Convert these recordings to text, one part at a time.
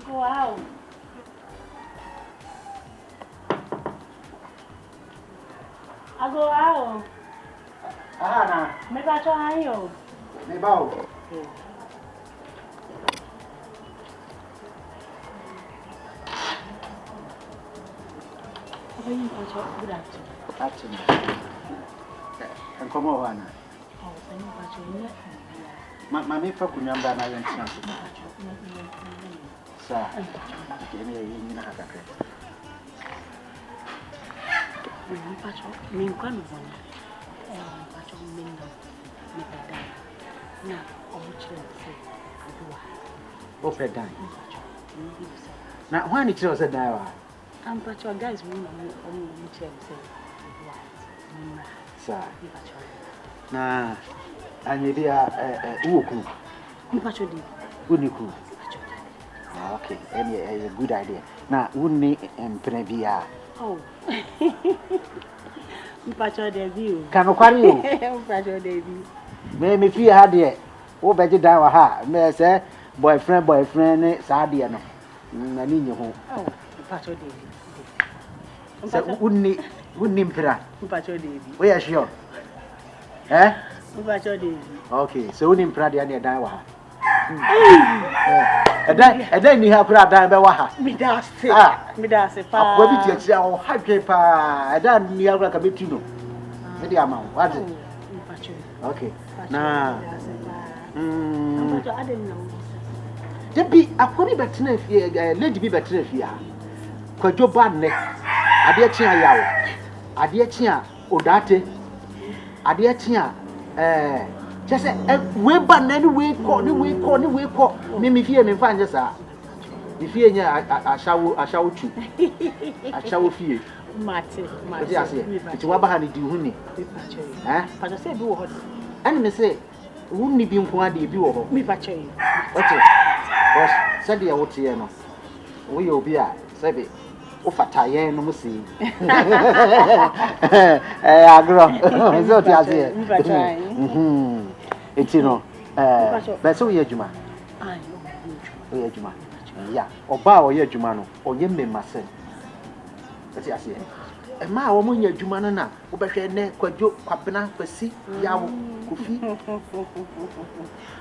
Wow. I go out. Nah. Me ba try yo. Me bow. Good afternoon. And come over now. Oh, thank you. Mammy for Kunyamba and I went to sir. Give me a union. Min kwanu bona pacho min na na omuchire se DUAH opedan na wani chiro se dan wa am pacho guys we omuchire se DUAH sir na anyedia uwoku pacho di uniku okay any is a good idea na wunni empre bia oh Mpacho debut. Kano kwari o. Mpacho debut. Me fi ha de. Wo beje dan wa ha. Me say boyfriend ne sa de no. Na ni nye ho. Oh, mpacho debut. Say unni mpira. Mpacho debut. We are sure. Eh? Mpacho debut. Okay, so unni mpira de na dan wa ha. Edan ni ha kura dan be wa ha. Me da se pa. Akwa bi ti akira o ha dwe pa. Edan ni ha kura ka betu no. Me de ama wo. What? Mpacho. Okay. Na. Mpacho adem na wo. Debi akwa bi betena fie lady bi betena fie ha. Kwadwo ba ne. Ade chia yawo. Ade chia odate. Ade chia just we ba na ni we ko me fie me fa nje sa me fie nya ashawo tu ashawo fie mate ti wa ba ha ni di hu ni pacho say bi wo ho ani me say hu ni bi nko ade bi wo ho me pacho yi ote boss said ya wote ye no wo ye obi a sabe o fata ye no mo si agro so ti ase me pacho eti no be so ye adwuma ai o ye adwuma ya oba o ye adwuma no o ye mmemase eti ase ma wo mo ye adwuma no na wo behwe ne kwadwo kwabena kwasi yawo kofi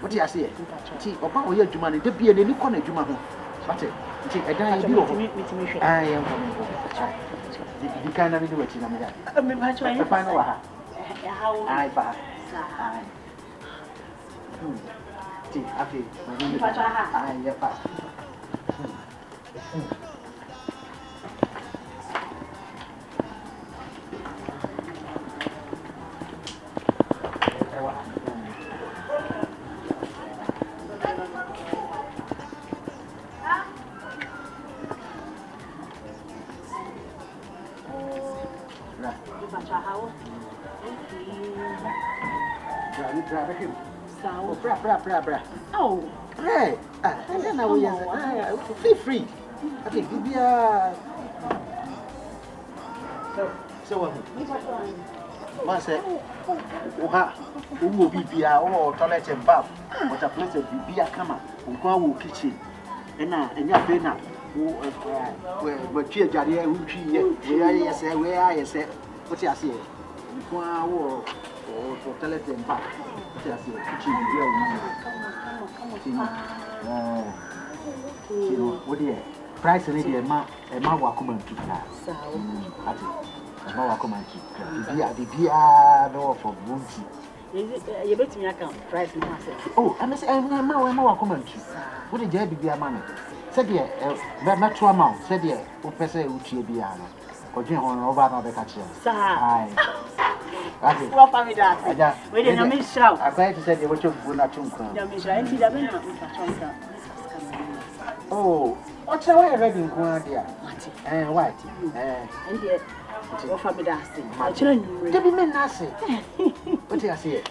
oti ase ti oba o ye adwuma no de bie ne ni ko na adwuma ho bate ti edan bi wo ai ya di kana ni wati na me ya me pacho ai pa no wa ha ai pa ai ti afi me pacho ha ai ya pa Bra. Oh, Hey, and then I will feel free. Okay, Bibia. So what? Man said, Umo Bibia or toilet and bath. What a place of Bibia come up, Uncle kitchen. And your pena, where Chia Jadia, where I say, what you say? Or toilet and bath. Kitchen, what dear? Price and a ma wakuman to class. Ma wakuman to the no for Bunty. You bet me account price and assets. Oh, I must say, ma wakuman to. What did you be a man? Said ye, metro amount, said ye, who per se Uchibiana. Or Jim on over the catcher. What family that? We didn't miss shout. I quite said you were to not to oh, what's the way ready in Quadia? And white, and yet, what family that? My children, to be men, I say. What do I say?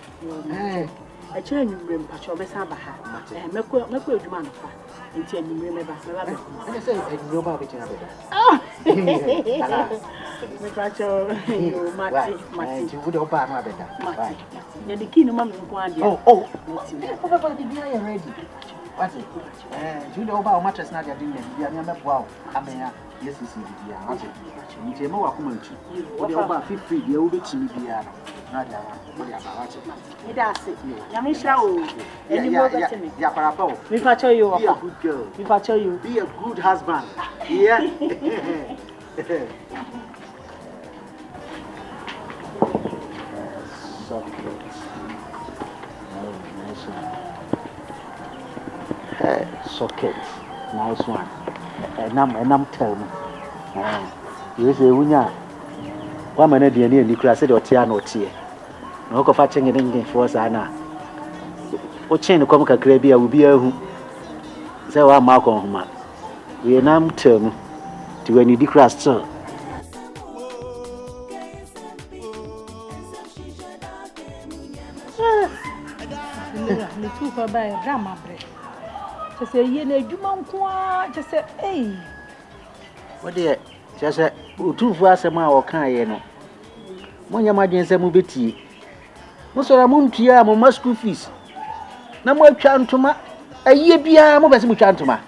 A children room, Patrol Sabaha, and make a man until you remember. I say, no Bobby to have it. Oh, you would open my bed. The king of Mamma. Oh, ready. What's it? You know about mattress now, you're doing it. You're never wow. I mean, yes, you see, what's it? You know what, come on, you about 50, you'll be to me, not what's it? That's it. Yamisha, yeah, Parapo. If I tell you, be a good girl. if I tell you, Be a good husband. Yeah. Socket, nice one. And I'm telling you, say, Unya, 1 minute, the near class said, or Tiano Tia. No coffee in for us, Anna. What chain of comic crabia will be a who? So I'm Malcolm. We are now term to any declass, sir. The two for by a drama break. Just say, ye know, you mount, just say, hey. What dear, just a 2 for us a mile or can, when your imagine some movie. Most of the moon to ya, my school fees. No more chantuma, a year beyond more chantuma.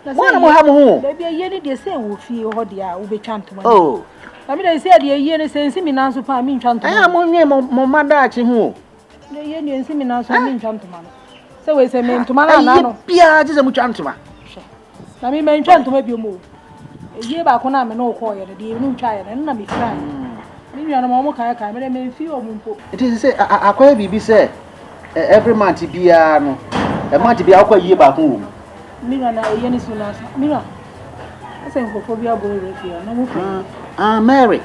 One more have home. Maybe a year they say will feel what they are, will be chantuma. Oh, I mean, I said, ye year saying, see me now, so I mean, chantuma. I am only my mother at home. The year you see me now, so I mean, chantuma. So we say, mean to my Pia, just a muchantuma. I mean, my chantuma you move. A year back when I'm no coil, the new child, and I'm crying. Maybe I'm a moment, I may feel a it is say, I quite be say, every month to be a month to be out year back home. Mira na yeni suna Mira. Asa nkofobia boy here. No mo Mary,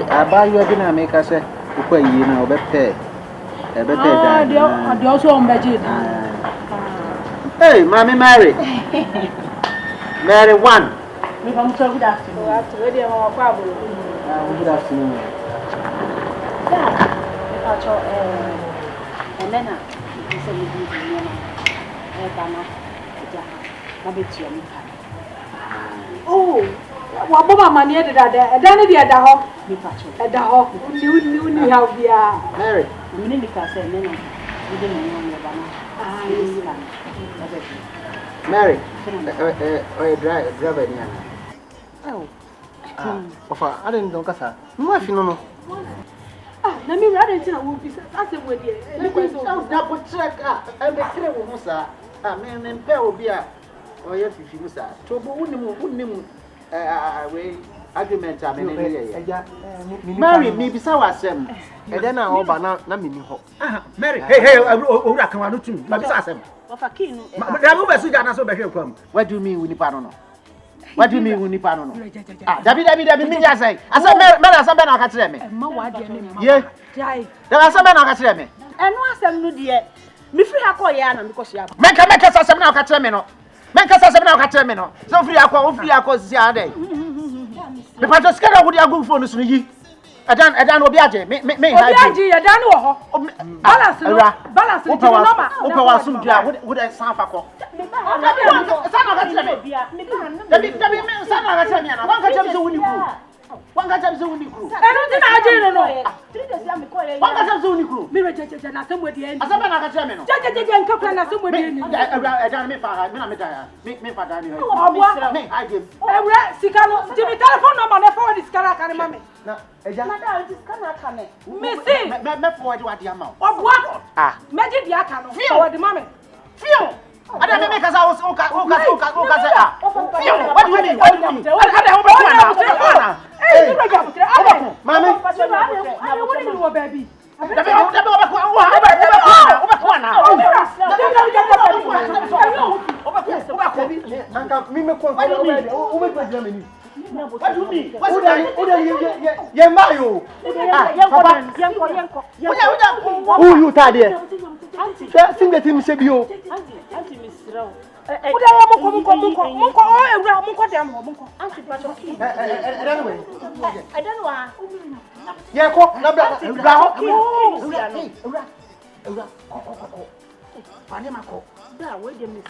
I buy you a dinner make us say ukwa yi na obepe. They also on budget. Hey, Mommy Mary. Mary 1. we come to good afternoon. So after ready am kwa bolo. Good afternoon. Yeah. If I tell and then I say you do Bana, I bet you. Oh, what Baba money at that? Danny the Adaho, at the hawk. You knew how we are. Mary, I'm in the car saying, you didn't know Bana. Mary, driver. Oh, I didn't know Cassa. No, if you know. Let me run into a movie. That's a way. Now put check up and the clear Musa. I mean, and Pell be a or yes, if you Musa. Trouble wouldn't argument. I mean, Mary, maybe so I said. And then I hope not meaning hope. Mary, hey, I come out to you. But I said, of a king. what do you mean when you pardon? What do you mean when you pardon? David, me just say. I said, Mary, somebody I can tell me. Yeah, there are some men I can tell me. And once I'm no dear, me free a call Yana because you have. Make us some now catch me no. Make us some now catch me no. So free a call see a day. The part of scared with your good phone is you. I don't obiaje. Me Obiaje, I don't know. Balance. Opa was soon with a sound for. One got up Zuni crew. I don't know. 3 days, I'm calling. One got up Zuni crew. Mirror and somebody else. As a man, I can tell me. Judge and couple and somebody. I don't make me for Danny. I give. Sikano, Jimmy telephone number for this car. Mammy. Now, it is coming. Missy, me forward what the amount. of what? Magic Yakano. Feel the mommy. Feel. I don't make us out. What do you mean? What do you mean? Mommy, I want to know, baby. What do you mean? What's that? Yeah, Mario. Who you Tadia? Sing the team Sebio. Auntie Miss Row. Anyway, I don't know. yeah, wait a minute.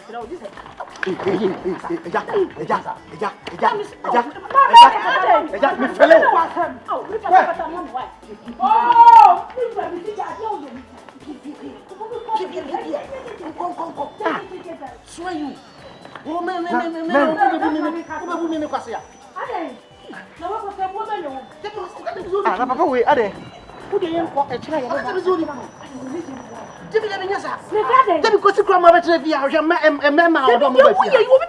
swear you. Oh, man, Papa, wait, Ade. Who do you want a child? Because you come over to the via, and Mamma, you will be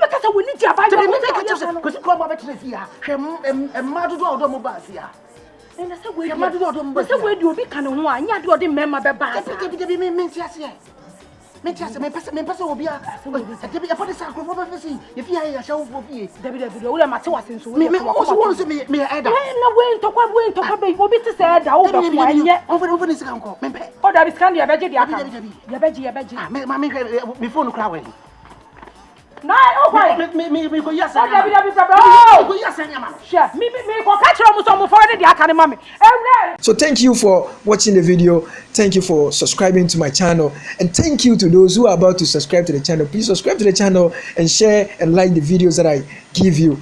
better when you jump. Because you come over to the via, and Madu Domobasia. And I said, we are Madu Domobasia. So where do you be kind of one? You do the member Baaba. Me pass will be a for the sacrifice. If you are shall be Debbie, matter was in so me also wants me. No way to come away to come will be to say that over this uncle. Oh, that is candy. I bet you, Mammy, before the crowd. No, me go yes, yes, me catch almost on for the academy. So thank you for watching the video. Thank you for subscribing to my channel, and thank you to those who are about to subscribe to the channel. Please subscribe to the channel and share and like the videos that I give you.